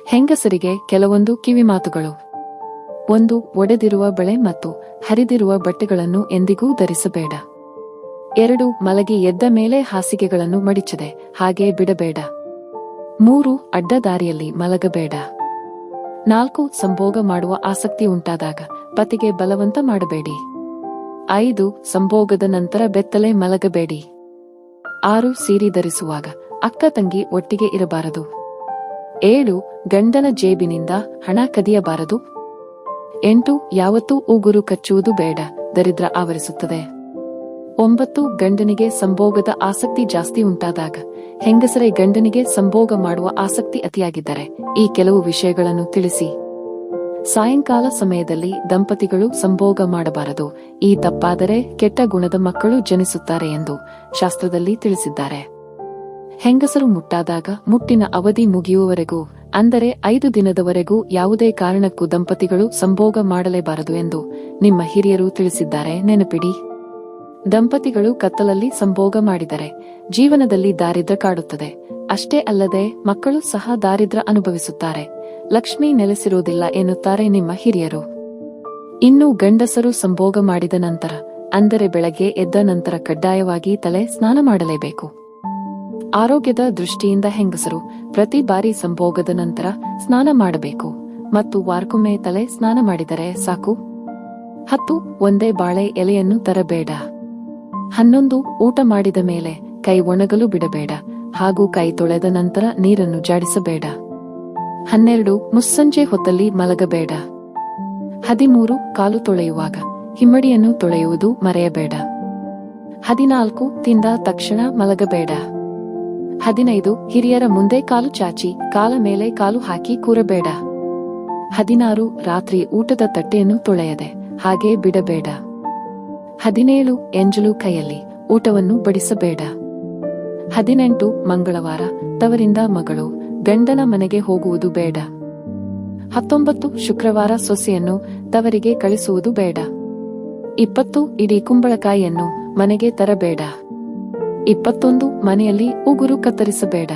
ಹೆಂಗಸರಿಗೆ ಕೆಲವೊಂದು ಕಿವಿಮಾತುಗಳು. 1. ಒಡೆದಿರುವ ಬಳೆ ಮತ್ತು ಹರಿದಿರುವ ಬಟ್ಟೆಗಳನ್ನು ಎಂದಿಗೂ ಧರಿಸಬೇಡ. 2. ಮಲಗಿ ಎದ್ದ ಮೇಲೆ ಹಾಸಿಗೆಗಳನ್ನು ಮಡಿಚದೆ ಹಾಗೆ ಬಿಡಬೇಡ. 3. ಅಡ್ಡದಾರಿಯಲ್ಲಿ ಮಲಗಬೇಡ. 4. ಸಂಭೋಗ ಮಾಡುವ ಆಸಕ್ತಿ ಉಂಟಾದಾಗ ಪತಿಗೆ ಬಲವಂತ ಮಾಡಬೇಡಿ. 5. ಸಂಭೋಗದ ನಂತರ ಬೆತ್ತಲೆ ಮಲಗಬೇಡಿ. 6. ಸೀರೆ ಧರಿಸುವಾಗ ಅಕ್ಕ ತಂಗಿ ಒಟ್ಟಿಗೆ ಇರಬಾರದು. 7. ಗಂಡನ ಜೇಬಿನಿಂದ ಹಣ ಕದಿಯಬಾರದು. 8. ಯಾವತ್ತೂ ಉಗುರು ಕಚ್ಚುವುದು ಬೇಡ, ದರಿದ್ರ ಆವರಿಸುತ್ತದೆ. 9. ಗಂಡನಿಗೆ ಸಂಭೋಗದ ಆಸಕ್ತಿ ಜಾಸ್ತಿ ಉಂಟಾದಾಗ, ಹೆಂಗಸರೇ ಗಂಡನಿಗೆ ಸಂಭೋಗ ಮಾಡುವ ಆಸಕ್ತಿ ಅತಿಯಾಗಿದ್ದರೆ ಈ ಕೆಲವು ವಿಷಯಗಳನ್ನು ತಿಳಿಸಿ. ಸಾಯಂಕಾಲ ಸಮಯದಲ್ಲಿ ದಂಪತಿಗಳು ಸಂಭೋಗ ಮಾಡಬಾರದು. ಈ ತಪ್ಪಾದರೆ ಕೆಟ್ಟ ಗುಣದ ಮಕ್ಕಳು ಜನಿಸುತ್ತಾರೆ ಎಂದು ಶಾಸ್ತ್ರದಲ್ಲಿ ತಿಳಿಸಿದ್ದಾರೆ. ಹೆಂಗಸರು ಮುಟ್ಟಾದಾಗ ಮುಟ್ಟಿನ ಅವಧಿ ಮುಗಿಯುವವರೆಗೂ, ಅಂದರೆ 5 ದಿನದವರೆಗೂ ಯಾವುದೇ ಕಾರಣಕ್ಕೂ ದಂಪತಿಗಳು ಸಂಭೋಗ ಮಾಡಲೇಬಾರದು ಎಂದು ನಿಮ್ಮ ಹಿರಿಯರು ತಿಳಿಸಿದ್ದಾರೆ, ನೆನಪಿಡಿ. ದಂಪತಿಗಳು ಕತ್ತಲಲ್ಲಿ ಸಂಭೋಗ ಮಾಡಿದರೆ ಜೀವನದಲ್ಲಿ ದಾರಿದ್ರ್ಯ ಕಾಡುತ್ತದೆ. ಅಷ್ಟೇ ಅಲ್ಲದೆ ಮಕ್ಕಳು ಸಹ ದಾರಿದ್ರ್ಯ ಅನುಭವಿಸುತ್ತಾರೆ. ಲಕ್ಷ್ಮಿ ನೆಲೆಸಿರುವುದಿಲ್ಲ ಎನ್ನುತ್ತಾರೆ ನಿಮ್ಮ ಹಿರಿಯರು. ಇನ್ನು ಗಂಡಸರು ಸಂಭೋಗ ಮಾಡಿದ ನಂತರ, ಅಂದರೆ ಬೆಳಗ್ಗೆ ಎದ್ದ ನಂತರ ಕಡ್ಡಾಯವಾಗಿ ತಲೆ ಸ್ನಾನ ಮಾಡಲೇಬೇಕು. ಆರೋಗ್ಯದ ದೃಷ್ಟಿಯಿಂದ ಹೆಂಗಸರು ಪ್ರತಿ ಬಾರಿ ಸಂಭೋಗದ ನಂತರ ಸ್ನಾನ ಮಾಡಬೇಕು ಮತ್ತು ವಾರಕ್ಕೊಮ್ಮೆ ತಲೆ ಸ್ನಾನ ಮಾಡಿದರೆ ಸಾಕು. 10. ಒಂದೇ ಬಾಳೆ ಎಲೆಯನ್ನು ತರಬೇಡ. 11. ಊಟ ಮಾಡಿದ ಮೇಲೆ ಕೈ ಒಣಗಲು ಬಿಡಬೇಡ ಹಾಗೂ ಕೈ ತೊಳೆದ ನಂತರ ನೀರನ್ನು ಜಾಡಿಸಬೇಡ. 12. ಮುಸ್ಸಂಜೆ ಹೊತ್ತಲ್ಲಿ ಮಲಗಬೇಡ. 13. ಕಾಲು ತೊಳೆಯುವಾಗ ಹಿಮ್ಮಡಿಯನ್ನು ತೊಳೆಯುವುದು ಮರೆಯಬೇಡ. 14. ತಿಂದ ತಕ್ಷಣ ಮಲಗಬೇಡ. 15. ಹಿರಿಯರ ಮುಂದೆ ಕಾಲು ಚಾಚಿ ಕಾಲ ಮೇಲೆ ಕಾಲು ಹಾಕಿ ಕೂರಬೇಡ. 16. ರಾತ್ರಿ ಊಟದ ತಟ್ಟೆಯನ್ನು ತೊಳೆಯದೆ ಹಾಗೆ ಬಿಡಬೇಡ. 17. ಎಂಜಲು ಕೈಯಲ್ಲಿ ಊಟವನ್ನು ಬಡಿಸಬೇಡ. 18. ಮಂಗಳವಾರ ತವರಿಂದ ಮಗಳು ಗಂಡನ ಮನೆಗೆ ಹೋಗುವುದು ಬೇಡ. 19. ಶುಕ್ರವಾರ ಸೊಸೆಯನ್ನು ತವರಿಗೆ ಕಳಿಸುವುದು ಬೇಡ. 20. ಇಡೀ ಕುಂಬಳಕಾಯಿಯನ್ನು ಮನೆಗೆ ತರಬೇಡ. 21. ಮನೆಯಲ್ಲಿ ಉಗುರು ಕತ್ತರಿಸಬೇಡ.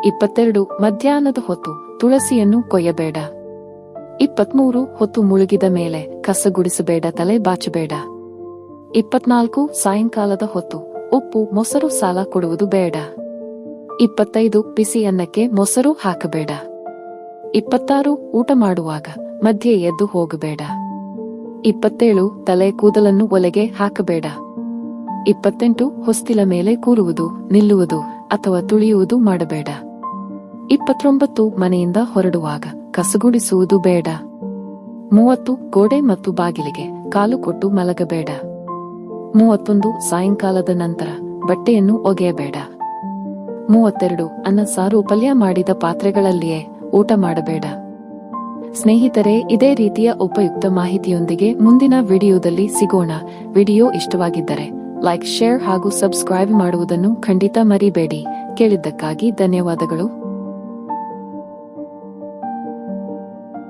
22. ಮಧ್ಯಾಹ್ನದ ಹೊತ್ತು ತುಳಸಿಯನ್ನು ಕೊಯ್ಯಬೇಡ. 23. ಹೊತ್ತು ಮುಳುಗಿದ ಮೇಲೆ ಕಸ ಗುಡಿಸಬೇಡ, ತಲೆ ಬಾಚಬೇಡ. 24. ಸಾಯಂಕಾಲದ ಹೊತ್ತು ಉಪ್ಪು ಮೊಸರು ಸಾಲ ಕೊಡುವುದು ಬೇಡ. 25. ಬಿಸಿ ಅನ್ನಕ್ಕೆ ಮೊಸರು ಹಾಕಬೇಡ. 26. ಊಟ ಮಾಡುವಾಗ ಮಧ್ಯೆ ಎದ್ದು ಹೋಗಬೇಡ. 27. ತಲೆ ಕೂದಲನ್ನು ಒಲೆಗೆ ಹಾಕಬೇಡ. 28. ಹೊಸ್ತಿಲ ಮೇಲೆ ಕೂರುವುದು, ನಿಲ್ಲುವುದು ಅಥವಾ ತುಳಿಯುವುದು ಮಾಡಬೇಡ. 29. ಮನೆಯಿಂದ ಹೊರಡುವಾಗ ಕಸಗುಡಿಸುವುದು ಬೇಡ. 30. ಗೋಡೆ ಮತ್ತು ಬಾಗಿಲಿಗೆ ಕಾಲು ಕೊಟ್ಟು ಮಲಗಬೇಡ. 31. ಸಾಯಂಕಾಲದ ನಂತರ ಬಟ್ಟೆಯನ್ನು ಒಗೆಯಬೇಡ. 32. ಅನ್ನ ಸಾರು ಪಲ್ಯ ಮಾಡಿದ ಪಾತ್ರೆಗಳಲ್ಲಿಯೇ ಊಟ ಮಾಡಬೇಡ. ಸ್ನೇಹಿತರೆ, ಇದೇ ರೀತಿಯ ಉಪಯುಕ್ತ ಮಾಹಿತಿಯೊಂದಿಗೆ ಮುಂದಿನ ವಿಡಿಯೋದಲ್ಲಿ ಸಿಗೋಣ. ವಿಡಿಯೋ ಇಷ್ಟವಾಗಿದ್ದರೆ ಲೈಕ್, ಶೇರ್ ಹಾಗೂ ಸಬ್ಸ್ಕ್ರೈಬ್ ಮಾಡುವುದನ್ನು ಖಂಡಿತ ಮರಿಬೇಡಿ. ಕೇಳಿದ್ದಕ್ಕಾಗಿ ಧನ್ಯವಾದಗಳು.